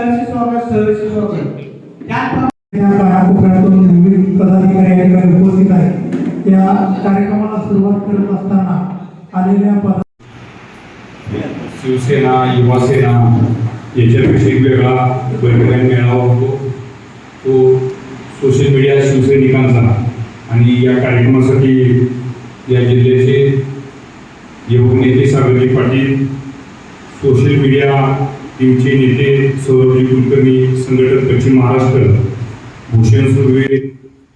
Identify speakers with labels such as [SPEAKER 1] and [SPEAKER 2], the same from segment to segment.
[SPEAKER 1] सहर्ष स्वागत
[SPEAKER 2] या काळाकोपऱ्यातून विविध पदाधिकारी या ठिकाणी उपस्थित आहेत. या कार्यक्रमाला सुरुवात करत असताना आलेल्या
[SPEAKER 3] शिवसेना युवासेना याच्यापेक्षा एक वेगळा बैठका मेळावा होतो तो सोशल मीडिया शिवसैनिकांचा आणि या कार्यक्रमासाठी या जिल्ह्याचे युवक नेते सागरजी पाटील सोशल मीडिया टीमचे नेते सौरभजी कुलकर्णी संघटक पश्चिम महाराष्ट्र भूषण सुर्वे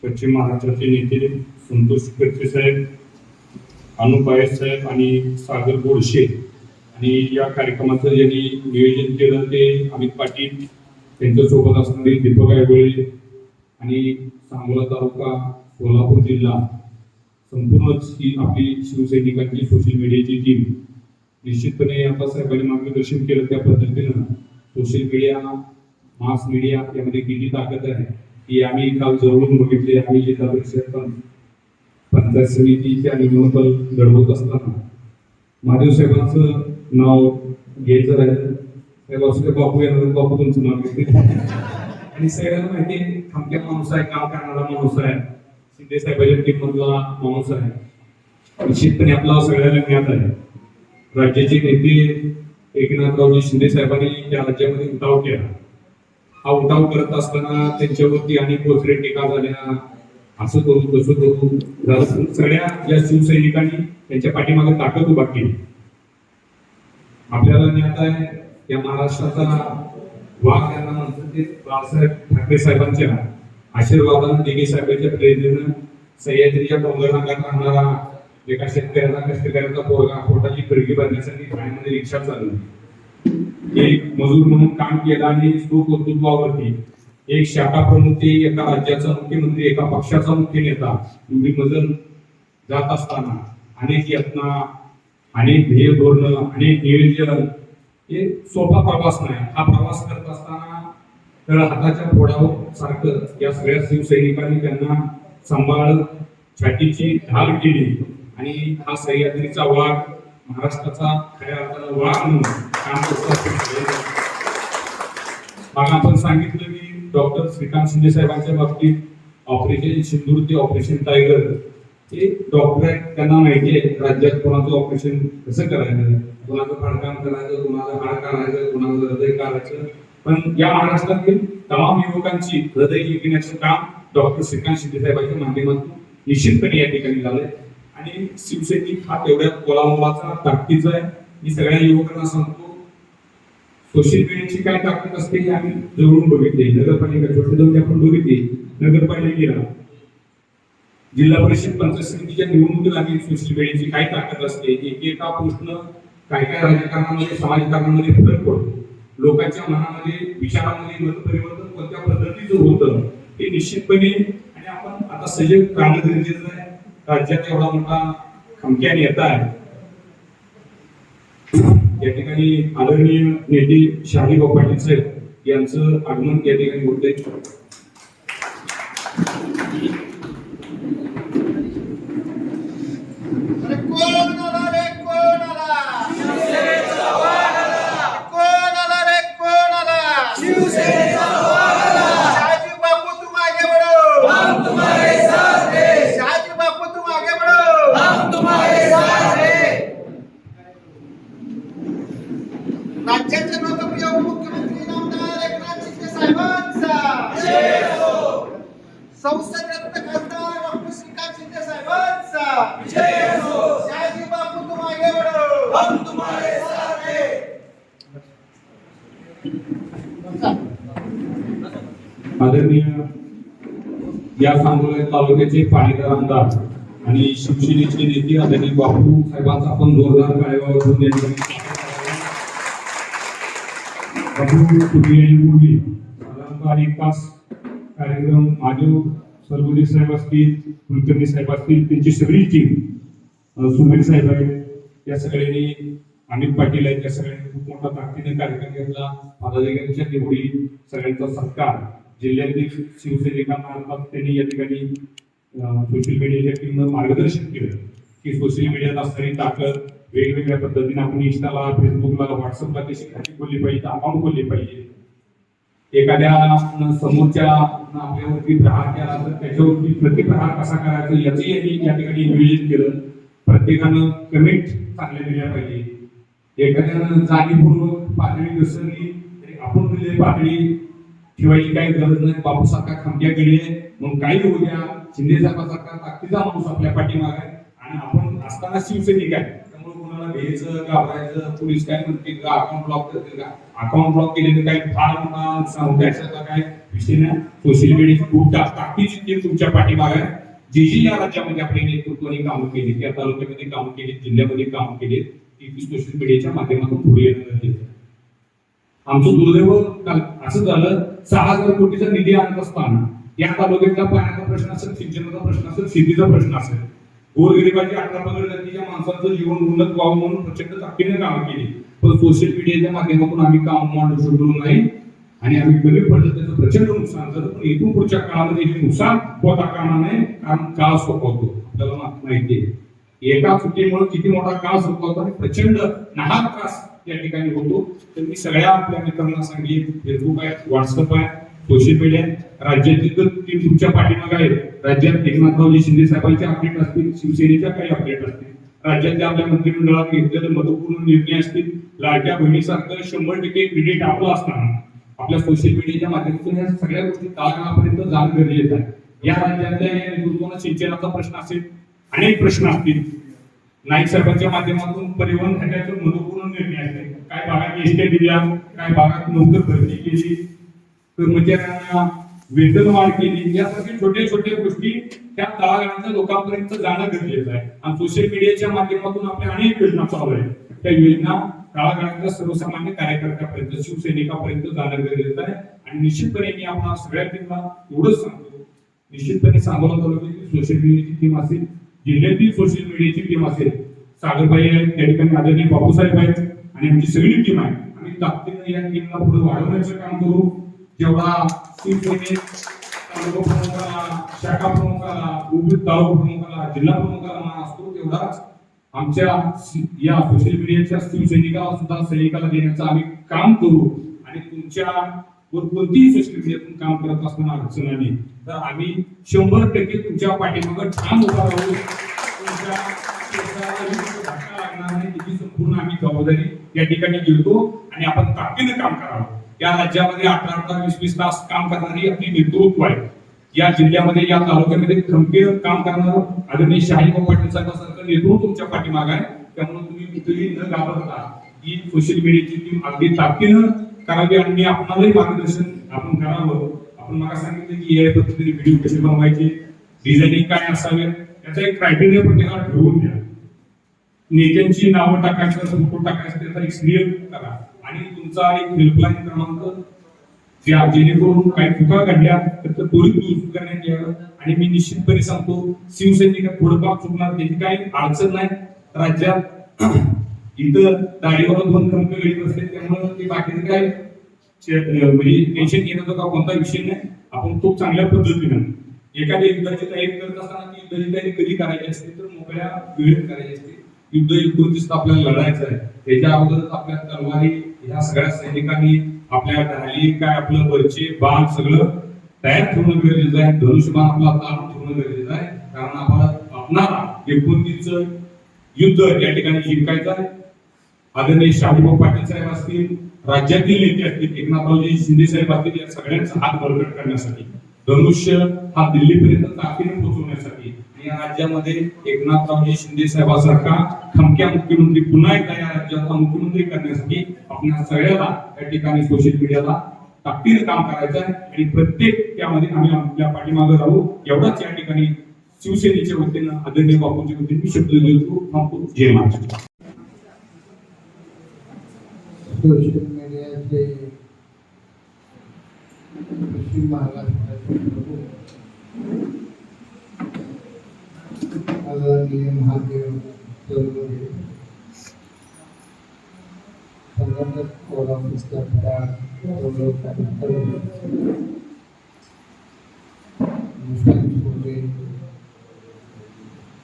[SPEAKER 3] पश्चिम महाराष्ट्राचे नेते संतोष करचे साहेब अनु पायस साहेब आणि सागर गोडशे आणि या कार्यक्रमाचं ज्यांनी नियोजन केलं ते अमित पाटील त्यांच्यासोबत असणारे दीपक आयगोळे आणि सांगोला तालुका सोलापूर जिल्हा संपूर्णच ही आपली शिवसैनिकांची सोशल मीडियाची टीम निश्चितपणे आता साहेबांनी मार्गदर्शन केलं त्या पद्धतीनं सोशल मीडिया मास मीडिया यामध्ये किती ताकद आहे ही आम्ही काल जवळून बघितले. आम्ही जिल्हा परिषद पंचायत समितीच्या निवडणूक लढवत असताना महादेव साहेबांचं नाव घ्यायचं राहिलं साहेब असं बापू येणार बापू तुमचं नाव घेते आणि सगळ्यांना माहिती खमक्या माणूस आहे काम करणारा माणूस आहे शिंदे साहेबांच्या टीम मधला माणूस आहे निश्चितपणे आपला सगळ्याला ज्ञात आहे. राज्याचे नेते एकनाथरावजी शिंदे साहेबांनी या राज्यामध्ये उठाव केला. हा उठाव करत असताना त्यांच्यावरती अनेक गोष्टी टीका झाल्या असं करू तसं करू सगळ्या या शिवसैनिकांनी त्यांच्या पाठीमागे ताकद उभा केली. आपल्याला ज्ञात आहे या महाराष्ट्राचा वाघ यांना म्हणतात ते बाळासाहेब ठाकरे साहेबांच्या आशीर्वादानं दिघे साहेबांच्या प्रेरणेनं सह्याद्रीच्या डोंगर भागात राहणारा एका शेतकऱ्याचा कष्टकऱ्याचा पोरगा पोटाची खळगी भरण्यासाठी ठाण्यामध्ये रिक्षा चालवली. एक मजूर म्हणून काम केलं आणि सुकर्तृत्वावरती एक शाखा प्रमुख ते एका राज्याचा मुख्यमंत्री एका पक्षाचा मुख्य नेता एवढी मजल जात असताना अनेक यत्ना अनेक ध्येय धोरण अनेक नियोजन हे सोपा प्रवास नाही. हा प्रवास करत असताना तर हाताच्या फोडावर सारखं या सगळ्या शिवसैनिकांनी त्यांना सांभाळ छातीची ढाल केली आणि हा सह्याद्रीचा वाघ महाराष्ट्राचा खऱ्या अर्थानं वाघ म्हणून काम करतात. आपण सांगितलं की डॉक्टर श्रीकांत शिंदे साहेबांच्या बाबतीत ऑपरेशन सिंदूर ते ऑपरेशन टायगर हे डॉक्टर आहेत त्यांना माहिती आहे राज्यात कोणाचं ऑपरेशन कसं करायचं कोणाचं फाडकाम करायचं कोणाचं हाड काढायचं कोणाचं हृदय काढायचं पण या महाराष्ट्रातील तमाम युवकांची हृदय जिंकण्याचं काम डॉक्टर श्रीकांत शिंदे साहेबांच्या माध्यमातून निश्चितपणे या ठिकाणी झालंय आणि शिवसैनिक हा तेवढ्या कोलामोलाचा ताकदीचा आहे. मी सगळ्या युवकांना सांगतो सोशल मीडियाची काय ताकद असते हे आम्ही जवळून बघितले. नगरपालिका छोटे जाऊन आपण बघितले नगरपालिकेला जिल्हा परिषद पंचायत समितीच्या निवडणुकीत आम्ही सोशल मीडियाची काय ताकद असते एकेका पोस्टनं काय काय राजकारणामध्ये समाजकारणामध्ये फरक पडतो. लोकांच्या मनामध्ये विचारामध्ये मत परिवर्तन कोणत्या पद्धतीचं होतं हे निश्चितपणे आणि आपण आता सजग करणं गरजेचं आहे. राज्यात एवढा मोठा खमक्या नेता आहे या ठिकाणी आदरणीय नेते शाहीबाबू पाटील साहेब यांचं आगमन या ठिकाणी होतंय.
[SPEAKER 1] राज्याचे लोकप्रिय मुख्यमंत्री नामदार एकनाथ शिंदे साहेबांचा संसद रत्न खासदार डॉक्टर श्रीकांत शिंदे साहेबांचा शहाजी बापू तुम आगे बढ़ो हम तुम्हारे साथ हैं.
[SPEAKER 3] आदरणीय या सांगोला तालुक्याचे पाणीदार आमदार आणि शिवसेनेचे नेते आदरणीय बापू साहेबांचा आपण जोरदार कार्यवाही पूर्वी साधारणतः एक तास कार्यक्रम महादेव सरगुले साहेब असतील कुलकर्णी साहेब असतील त्यांची सगळी टीम सुनील साहेब आहेत या सगळ्यांनी अमित पाटील आहेत या सगळ्यांनी खूप मोठा ताकदीने कार्यक्रम घेतला. पदाधिकाऱ्यांच्या निवडी सगळ्यांचा सत्कार जिल्ह्यातील शिवसैनिकांना अर्थात त्यांनी या ठिकाणी सोशल मीडियाच्या टीमनं मार्गदर्शन केलं की सोशल मीडियात असणारी ताकद वेगवेगळ्या पद्धतीने आपण इंस्टाला फेसबुकला व्हॉट्सअपला कशी खाती खोलली पाहिजे अकाउंट खोलले पाहिजे एखाद्या समोरच्या आपल्यावरती प्रहार केला तर त्याच्यावरती प्रतिप्रहार कसा करायचा याचंही यांनी या ठिकाणी नियोजन केलं. प्रत्येकानं कमेंट चांगल्या दिल्या पाहिजे. एखाद्यानं जाणीवपूर्वक पातळी घसरली तरी आपण दिलेली पातळी ठेवायची काही गरज नाही. बापूसारखा खमक्या गेले मग काही होऊ द्या, शिंदे साहेबांसारखा ताकदीचा माणूस आपल्या पाठीमागे आहे आणि आपण असताना शिवसैनिक आहे. त्यामुळे कोणाला भ्यायचं घाबरायचं, पोलीस काय म्हणतील का, अकाउंट ब्लॉक करतील का, अकाउंट ब्लॉक केलेले काही फार मोठा नुकसान होतं याचा काय विषय नाही. सोशल मीडियाची खूप ताकदीची टीम तुमच्या पाठीमागे आहे. जे जे या राज्यामध्ये आपल्या नेतृत्वाने कामं केली, त्या तालुक्यामध्ये कामं केली, जिल्ह्यामध्ये कामं केली, ती सोशल मीडियाच्या माध्यमातून पुढे येणं गरजेचं आहे. आमचं दुर्दैव असं झालं, 6,000 कोटीचा निधी आणत असताना या तालुक्यातला पाण्याचा प्रश्न असेल, सिंचनाचा प्रश्न असेल, शेतीचा प्रश्न असेल, गोरगरिबाची 18 पगड जातीच्या माणसाचं जीवन उन्नत व्हावं म्हणून प्रचंड ताकदीने कामं केली. पण सोशल मीडियाच्या माध्यमातून आम्ही काम मांडू शकलो नाही आणि आम्ही कमी पडलं, त्याचं प्रचंड नुकसान झालं. पण इथून पुढच्या काळामध्ये हे नुकसान होता कामा नये, कारण काळ सोपवतो. आपल्याला माहिती आहे एका चुकीमुळे किती मोठा काळ सोपवतो आणि प्रचंड नाहक त्रास या ठिकाणी होतो. तर मी सगळ्या आपल्या मित्रांना सांगेन, फेसबुक आहे, व्हॉट्सअप आहे, सोशल मीडिया आहे, राज्यातील तर टीम तुमच्या पाठीमागे आहे. राज्यात एकनाथरावजी शिंदे साहेबांचे अपडेट असतील, शिवसेनेच्या काही अपडेट असतील, राज्यातल्या आपल्या मंत्रिमंडळात घेतलेले महत्वपूर्ण निर्णय असतील, लाडक्या बहिणीसारखं 100% क्रेडिट आपलं असताना आपल्या सोशल मीडियाच्या माध्यमातून या सगळ्या गोष्टी तळागाळापर्यंत जाणं गरजेचं आहे. या राज्यातल्या या नेतृत्वानं सिंचनाचा प्रश्न असेल, अनेक प्रश्न असतील, नाईक साहेबांच्या माध्यमातून परिवहन खात्याचे महत्वपूर्ण निर्णय असतील, काय भागात एसट्या दिल्या, काय भागात नोकर भरती केली, कर्मचाऱ्यांना वेतनवाढ केली, यासारख्या छोट्या छोट्या गोष्टी त्या तळागाळातल्या लोकांपर्यंत जाणं गरजेचं आहे. आणि सोशल मीडियाच्या माध्यमातून आपल्या अनेक योजना चालू आहेत, त्या योजना तळागाळातल्या सर्वसामान्य कार्यकर्त्यापर्यंत, शिवसैनिकापर्यंत जाणं गरजेचं आहे. आणि निश्चितपणे मी आपल्या सगळ्या टीमला एवढंच सांगतो, निश्चितपणे सांगोला तालुक्यातील सोशल मीडियाची टीम असेल, जिल्ह्यातील सोशल मीडियाची टीम असेल, सागरबाई आहेत, त्या ठिकाणी आदरणीय बापूसाहेब आहेत आणि आमची सगळी टीम आहे. आम्ही ताकदीने या टीमला पुढे वाढवण्याचं काम करू. जेवढा शिवसेनेत तालुका प्रमुखाला, शाखा प्रमुखाला, उपयुक्त तालुका प्रमुखाला, जिल्हा प्रमुखाला मान असतो, तेवढाच आमच्या या सोशल मीडियाच्या शिवसैनिकाला सुद्धा सैनिकाला देण्याचं आम्ही काम करू. आणि तुमच्या कोणतीही सोशल मीडियातून काम करत असताना अडचण आली तर आम्ही 100% तुमच्या पाठीमागे ठाम उभा राहू. तुमच्या धक्का लागणार नाही याची संपूर्ण आम्ही जबाबदारी या ठिकाणी घेतो आणि आपण ताकदीने काम करावं. या राज्यामध्ये 18 20 तास काम करणारी आपली नेतृत्व आहे. या जिल्ह्यामध्ये, या तालुक्यामध्ये खंबीर काम करणारं आदरणीय शाहीभाऊ पाटील साहेबांसारखं नेतृत्व तुमच्या पाठीमागे आहे. त्यामुळे तुम्ही कुठेही न घाबरता ही सोशल मीडियाची टीम अगदी ताकदीनं करावी आणि आपणालाही मार्गदर्शन आपण करावं. आपण मला सांगितलं की या पद्धतीने व्हिडिओ कसे बनवायचे, डिझायनिंग काय असावे, याचा एक क्रायटेरिया प्रत्येकाला ठरवून द्या. नेत्यांची नावं टाकायचं, फोटो टाकायचं, त्याचा एक सिरियल करा आणि तुमचा एक हेल्पलाईन क्रमांक ज्या जेणेकरून काही चुका घडल्या तर त्वरित दुरुस्त करण्यात यावं. आणि मी निश्चितपणे सांगतो, शिवसैनिक थोडंफार चुकणार त्याची काही अडचण नाही. राज्यात इथं दाढीवर 2 खंत गळीत असते, त्यामुळे ते बाकीचं काय म्हणजे टेन्शन घेण्याचा का कोणता विषय नाही. आपण खूप चांगल्या पद्धतीनं एखाद्या युद्धाची तयारी करत असताना ती युद्धाची तयारी कधी करायची असते तर मोकळ्या वेळेत करायची असते. युद्ध 29 आपल्याला लढायचं आहे, त्याच्या अगोदरच आपल्या तलवारी ह्या सगळ्या सैनिकांनी आपल्या ढाली काय आपलं वरचे बाण सगळं तयार ठेवणं गरजेचं आहे. धनुष्यबाण आपला तारून ठेवणं गरजेचं आहे, कारण आपणाला 29चं युद्ध या ठिकाणी जिंकायचं आहे. आदरणीय शाहीभाऊ पाटील साहेब असतील, राज्यातील नेते असतील, एकनाथरावजी शिंदे साहेब असतील, या सगळ्यांचा हात बळकट करण्यासाठी, धनुष्य हा दिल्लीपर्यंत ताकदीने पोहोचवण्यासाठी या राज्यामध्ये एकनाथरावजी शिंदे साहेबांसारखा खमक्या मुख्यमंत्री पुन्हा एकदा या राज्याचा मुख्यमंत्री करण्यासाठी आपण सगळ्याला या ठिकाणी सोशल मीडियाला ताकदीने काम करायचं आहे. आणि प्रत्येक त्यामध्ये आम्ही आपल्या पाठीमागे राहू, एवढाच या ठिकाणी शिवसेनेच्या वतीनं आदरणीय बापूंच्या वतीने मी शब्द देतो. जय महाराष्ट्र.
[SPEAKER 1] सोशल मीडियाचे पश्चिम महाराष्ट्राचे आदरणीय महादेव चौधरी संघटक फोरमच्या मुस्लिम छोटे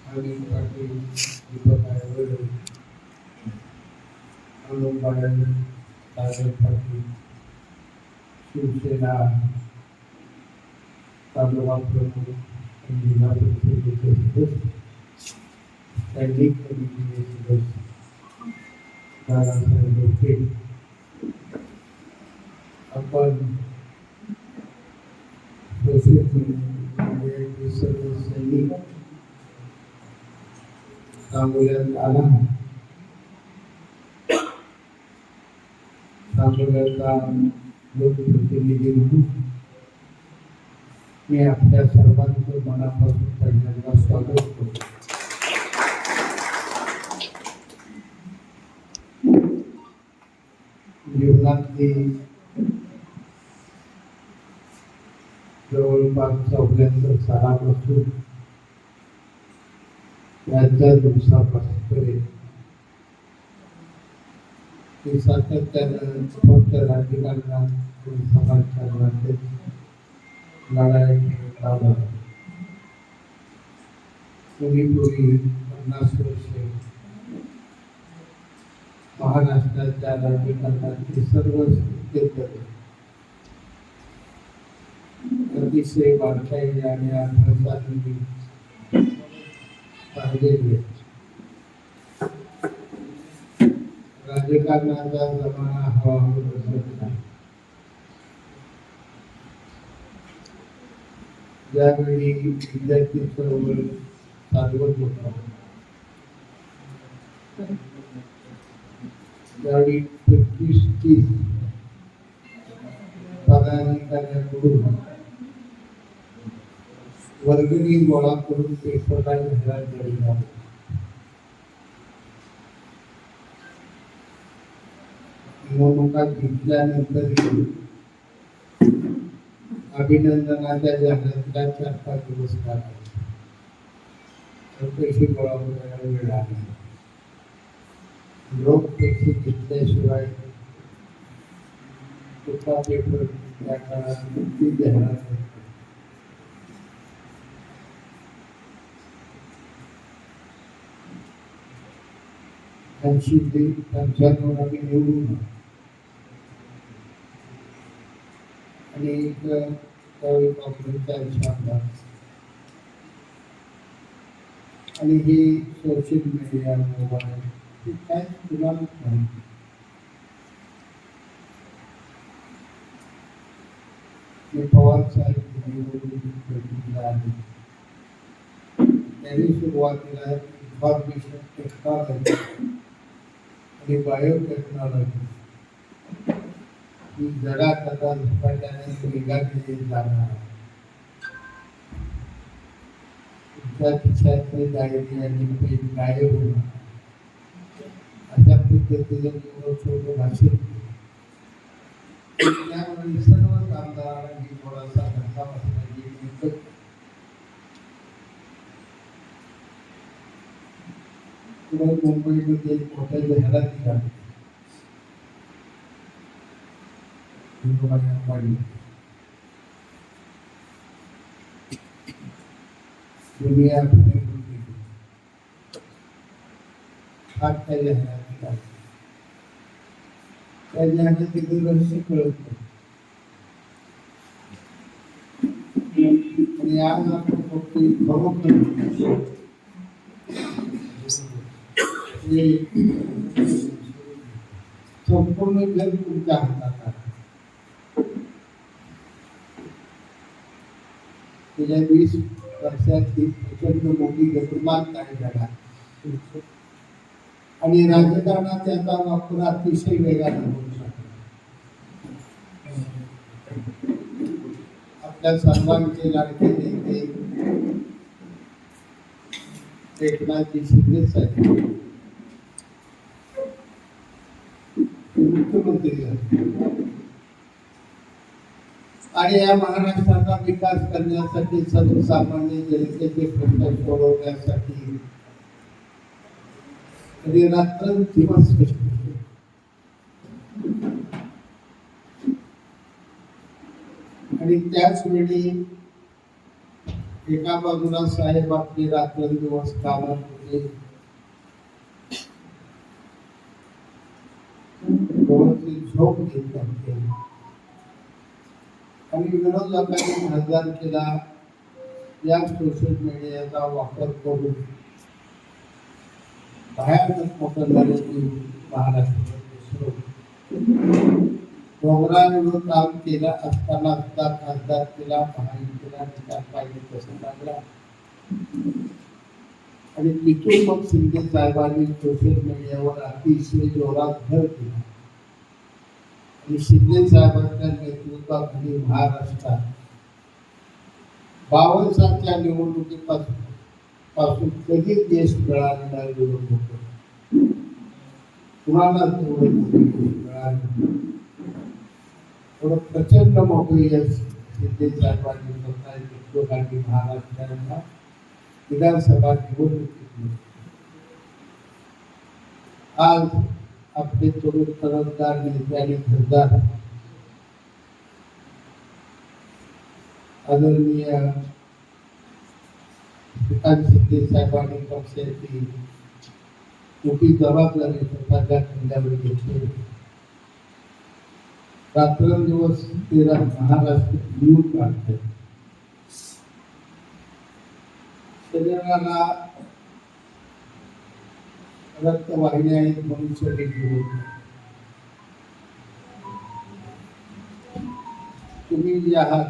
[SPEAKER 1] अनिल पाटील, दीपक आयवडे, अनुप बाळन, सागर पाटील,
[SPEAKER 2] शिवसेना तालुका प्रमुख जिल्हा परिषदेचे सदस्य स्टँडिंग कमिटीचे सदस्य दादासाहेब बोरखे, आपण सोशल सर्व सैनिक सांगोल्यात आला, सांगोल्याचा लोकप्रतिनिधी म्हणून मी आपल्या सर्वांचं मनापासून पहिल्यांदा स्वागत करतो. जीवनातली जवळपास 74 सालापासून याच्या दिवसापर्यंत ते सातत्यानं फक्त राजकारणात समाजकारणात लढाई खेळत आला. पूर्वी 50 वर्षे महाराष्ट्राच्या राजकारणाचे सर्व क्षेत्र अतिशय बारकाईने आणि अभ्यासाने पाहिलेले. राजकारणाचा जमाना हळूहळू बदलत आहे. ज्यावेळी विद्यार्थी चळवळ चालवत होता त्यावेळी 25-30 पदाधिकाऱ्यांकडून वर्गणी गोळा करून पेपरला जाहिरात दिली जाते. निवडणुका जिंकल्यानंतर अभिनंदनाच्या जाहिरातीला 4-5 दिवस लागले, पैसे गोळा करायला वेळ लागला. लोक पैसे घेतल्याशिवाय तुका पेपर त्या काळात ती जाहिरात होती. त्यांची ते 95 आम्ही निवडून आणि त्यावेळी काँग्रेसचा आमदार आणि हे सोशल मीडिया मोबाईल हे काय तुला माहिती. पवार साहेब निवडणुकीला आले त्यांनी सुरुवातीला इन्फॉर्मेशन टेक्नॉलॉजी आणि बायोटेक्नॉलॉजी ही जगात आता झपाट्याने वेगाने जाणार. तुमच्या खिशातले डायरी आणि पेन गायब होणार अशा पद्धतीने छोटं भाषण. त्यामुळे सर्व कामगारांनी थोडासा धक्का बसण्याची मुंबईमध्ये मोठ्या जाहिराती झाल्या. दुनिया त्या जाहिराती झाल्या. त्या जाहिरातीचे रहस्य कळत नाही. आणि आज आपण फक्त खरोखर संपूर्ण जग तुमच्या हातात आहे. गेल्या 20 वर्षात ही प्रचंड मोठी गतिमान आहे जगात आणि राजकारणात त्याचा वापर अतिशय वेगाने होऊ शकतो. आपल्या सर्वांचे लाडके नेते एकनाथजी शिंदे साहेब मुख्यमंत्री झाले आणि या महाराष्ट्राचा विकास करण्यासाठी सर्वसामान्य जनतेचे प्रश्न सोडवण्यासाठी रात्र दिवस कष्ट केले. आणि त्याच वेळी एका बाजूला साहेब आपले रात्रंदिवस कामात होते, झोप घेत नव्हते आणि विरोधकांनी खासदार केला या सोशल मीडियाचा वापर करून भयानक मोठं झालेली महाराष्ट्रामध्ये डोंगरांवर काम केलं असताना सुद्धा खासदार केला महायुतीला निकाल पाहिजे तसं लागला आणि तिथून मग शिंदे साहेबांनी सोशल मीडियावर अतिशय जोरात भर दिला आणि शिंदे साहेबांच्या नेतृत्वाखाली महाराष्ट्रात 52 सालच्या निवडणुकीपासून कधीच देश मिळालेला निवडणूक कुणाला मिळालं थोडं प्रचंड मोठं यश शिंदे साहेबांनी स्वतः नेतृत्वाखाली महाराष्ट्राला विधानसभा निवडणुकीत आज आपले तरुण तरफदार नेते आणि खासदार आदरणीय श्रीकांत शिंदे साहेबांनी पक्षाची मोठी जबाबदारी स्वतःच्या खांद्यावर घेतली रात्रंदिवस ते महाराष्ट्र निवडून काढतात शरीराला रक्तवाहिन्या आहेत म्हणून शरीर घेऊन तुम्ही जे आहात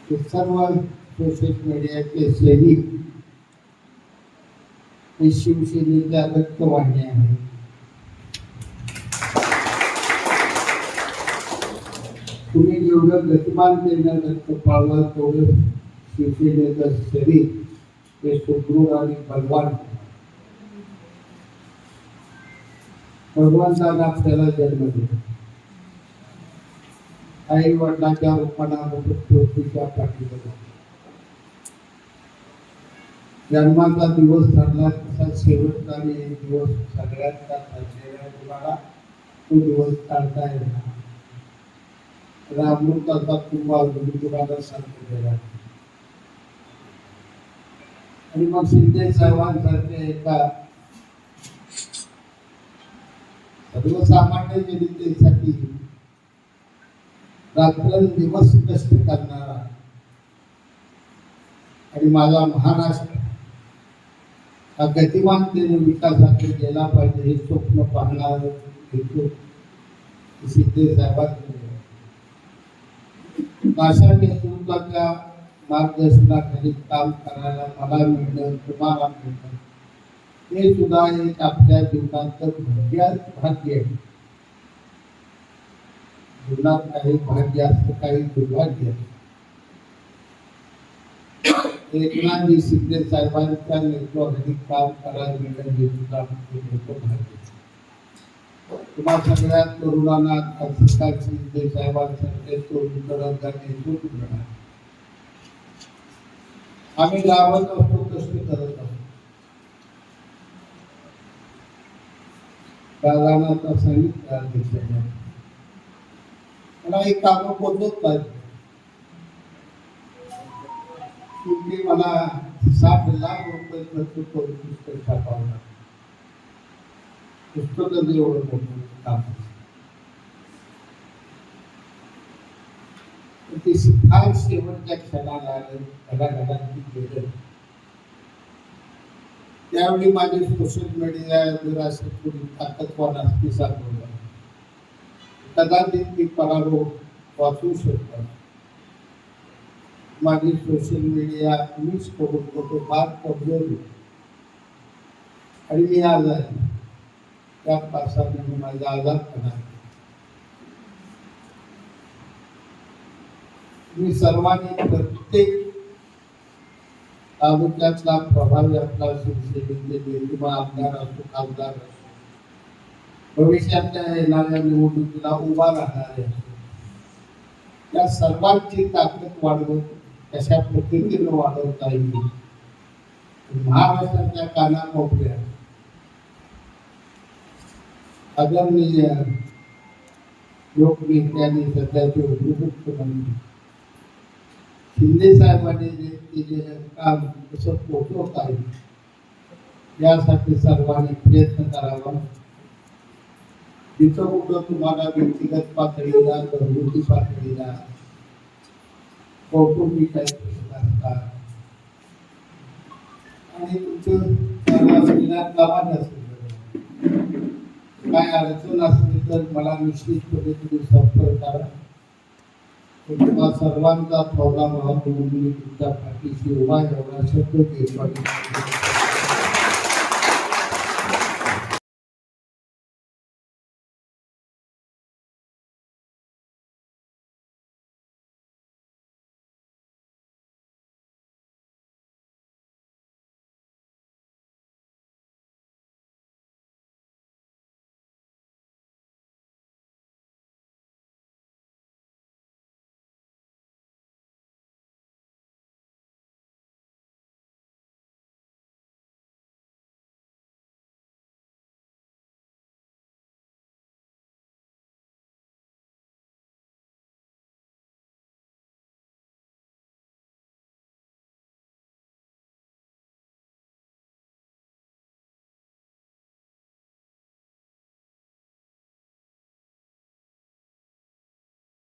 [SPEAKER 2] ते सर्व सोशल मीडियाचे सैनिक हे शिवसेनेच्या रक्तवाहिन्या आहेत तुम्ही जेवढं गतिमानतेनं रक्त पाळलं तेवढं शिवसेनेचं शरीर हे सुदृढ आणि बलवान भगवंताने आपल्याला जन्म दिला आई वडिलांच्या रूपानं पृथ्वीच्या पाठीवर जन्माचा दिवस ठरला तसा शेवटचा दिवस सगळ्यात ठरलेल्या मुलाला तो दिवस काढता येणार अमृताचा कुंभा तुम्हाला सांगितलेला आणि मग शिंदे साहेबांसारखे एका सर्वसामान्य जनतेसाठी रात्रंदिवस कष्ट करणारा आणि माझा महाराष्ट्र हा गतिमानतेने विकासाकडे गेला पाहिजे हे स्वप्न पाहणार घेतो शिंदे साहेबांनी अशा नेतृत्वाच्या मार्गदर्शनाखाली काम करायला मला मिळणं तुम्हाला मिळणं हे सुद्धा एक आपल्या जीवनाचं भाग्य आहे जीवनात काही भाग्य असतं काही दुर्भाग्य एकनाथजी शिंदे साहेबांच्या नेतृत्वाखाली काम करायला मिळणं हे सुद्धा मोठं भाग्य तुम्हा सगळ्या तरुणांना श्रीकांत शिंदे साहेबांसारखे तरुण तरफदार नेतृत्व मिळणार आम्ही गावात असतो कष्ट करत असतो दादांना तर सांगितलं मला एक काम पोचवत नाही तुम्ही मला 60 लाख रुपये खर्च करून पुस्तक छापावणार पुस्तकाचं एवढं मोठं काम ते फार शेवटच्या क्षणाला आलं घडाघडांची गेलं त्यावेळी माझे सोशल मीडिया जर असे थोडी ताकदवान असती सांगून कदाचित ती पराभव वाचू शकतात माझी सोशल मीडिया मीच करून होतो फार कमजोर आणि मी आज आहे त्या पासाने माझा आजाद पडा मी सर्वांनी प्रत्येक तालुक्यातला प्रभावी आपला शिवसेनेचे किंवा आमदार असो खासदार असो भविष्यातल्या येणाऱ्या निवडणुकीला उभा राहणारे असो या सर्वांची ताकद वाढवत कशा पद्धतीनं वाढवता येईल महाराष्ट्राच्या कानाकोपऱ्यात आदरणीय लोकनेत्यांनी सध्याचे उपमुख्यमंत्री शिंदे साहेबांनी जे केलेलं काम कसं पोचवता येईल यासाठी सर्वांनी प्रयत्न करावा जिथं कुठं तुम्हाला व्यक्तिगत पातळीला घरगुती पातळीला कौटुंबिक काही प्रश्न असतात आणि तुमचं कामात असेल काय अडचण असली तर मला निश्चितपणे तुम्ही संपर्क करा. तुम्हा सर्वांचा थोडा भाव म्हणून मी तुमच्या पाठीशी उभा एवढा शब्द घेतो.